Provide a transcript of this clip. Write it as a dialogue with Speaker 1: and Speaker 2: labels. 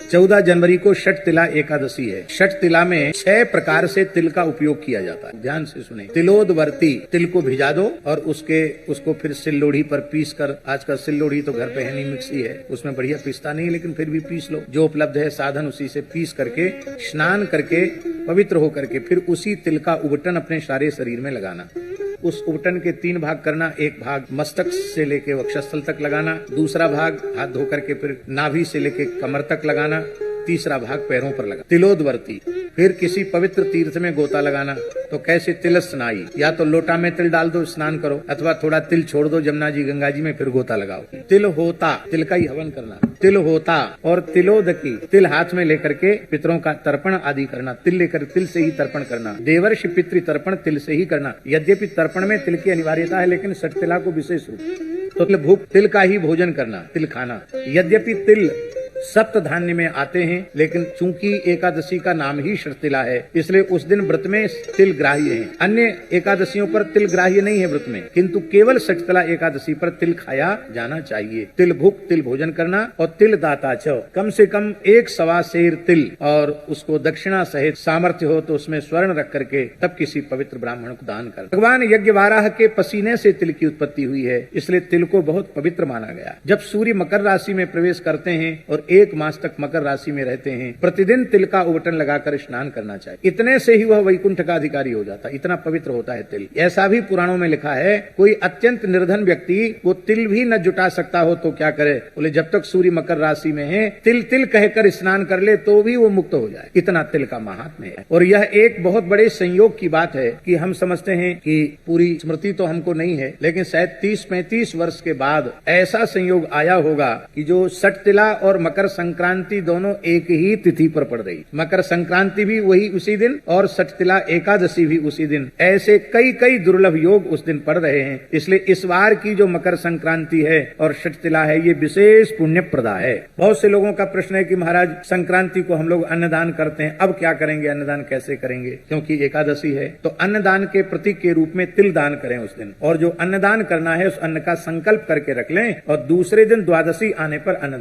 Speaker 1: 14 जनवरी को षट तिला एकादशी है। षट तिला में 6 प्रकार से तिल का उपयोग किया जाता है। ध्यान से सुने। तिलोदवर्ती, तिल को भिजा दो और उसको फिर सिल्लोढ़ी पर पीस कर, आजकल सिल्लोढ़ी तो घर पे है नहीं, मिक्सी है, उसमें बढ़िया पीसता नहीं, लेकिन फिर भी पीस लो, जो उपलब्ध है साधन उसी से पीस करके स्नान करके पवित्र होकर के फिर उसी तिल का उबटन अपने सारे शरीर में लगाना। उस उबटन के 3 भाग करना। एक भाग मस्तक से लेके वक्षस्थल तक लगाना, दूसरा भाग हाथ धो करके फिर नाभि से लेके कमर तक लगाना, तीसरा भाग पैरों पर लगा। तिलोदवर्ती। फिर किसी पवित्र तीर्थ में गोता लगाना। तो कैसे? तिल स्नाई, या तो लोटा में तिल डाल दो, स्नान करो, अथवा थोड़ा तिल छोड़ दो जमुना जी गंगा जी में, फिर गोता लगाओ। तिल होता, तिल का ही हवन करना। तिल होता और तिलोदकी, तिल हाथ में लेकर के पितरों का तर्पण आदि करना। तिल लेकर तिल से ही तर्पण करना। देवर्षि पितृ तर्पण तिल से ही करना। यद्यपि तर्पण में तिल की अनिवार्यता है, लेकिन षट तिला को विशेष रूप तो तिल का ही भोजन करना, तिल खाना। यद्यपि तिल सप्त धान्य में आते हैं, लेकिन चूंकि एकादशी का नाम ही षट तिला है, इसलिए उस दिन व्रत में तिल ग्राह्य है। अन्य एकादशियों पर तिल ग्राह्य नहीं है व्रत में, किंतु केवल षट तिला एकादशी पर तिल खाया जाना चाहिए। तिल भुक, तिल भोजन करना। और तिल दाता च, कम से कम 1 सवा सेर तिल, और उसको दक्षिणा सहित सामर्थ्य हो तो उसमें स्वर्ण रख करके तब किसी पवित्र ब्राह्मण को दान करना। भगवान यज्ञवाराह के पसीने से तिल की उत्पत्ति हुई है, इसलिए तिल को बहुत पवित्र माना गया। जब सूर्य मकर राशि में प्रवेश करते हैं और 1 मास तक मकर राशि में रहते हैं, प्रतिदिन तिल का उबटन लगाकर स्नान करना चाहिए। इतने से ही वह वैकुंठ का अधिकारी हो जाता है, इतना पवित्र होता है तिल। ऐसा भी पुराणों में लिखा है, कोई अत्यंत निर्धन व्यक्ति वो तिल भी न जुटा सकता हो तो क्या करे? बोले जब तक सूर्य मकर राशि में है, तिल तिल कहकर स्नान कर ले तो भी वो मुक्त हो जाए। इतना तिल का महात्म्य है। और यह एक बहुत बड़े संयोग की बात है कि हम समझते हैं कि पूरी स्मृति तो हमको नहीं है, लेकिन शायद 30-35 वर्ष के बाद ऐसा संयोग आया होगा कि जो षट तिला और मकर संक्रांति दोनों एक ही तिथि पर पड़ रही। मकर संक्रांति भी वही उसी दिन और षट तिला एकादशी भी उसी दिन। ऐसे कई दुर्लभ योग उस दिन पड़ रहे हैं। इसलिए इस बार की जो मकर संक्रांति है और षट तिला है, ये विशेष पुण्य प्रदा है। बहुत से लोगों का प्रश्न है कि महाराज संक्रांति को हम लोग अन्नदान करते हैं, अब क्या करेंगे? अन्नदान कैसे करेंगे? क्योंकि एकादशी है। तो अन्नदान के प्रतीक के रूप में तिल दान करें उस दिन, और जो अन्नदान करना है उस अन्न का संकल्प करके रख लें, और दूसरे दिन द्वादशी आने पर अन्न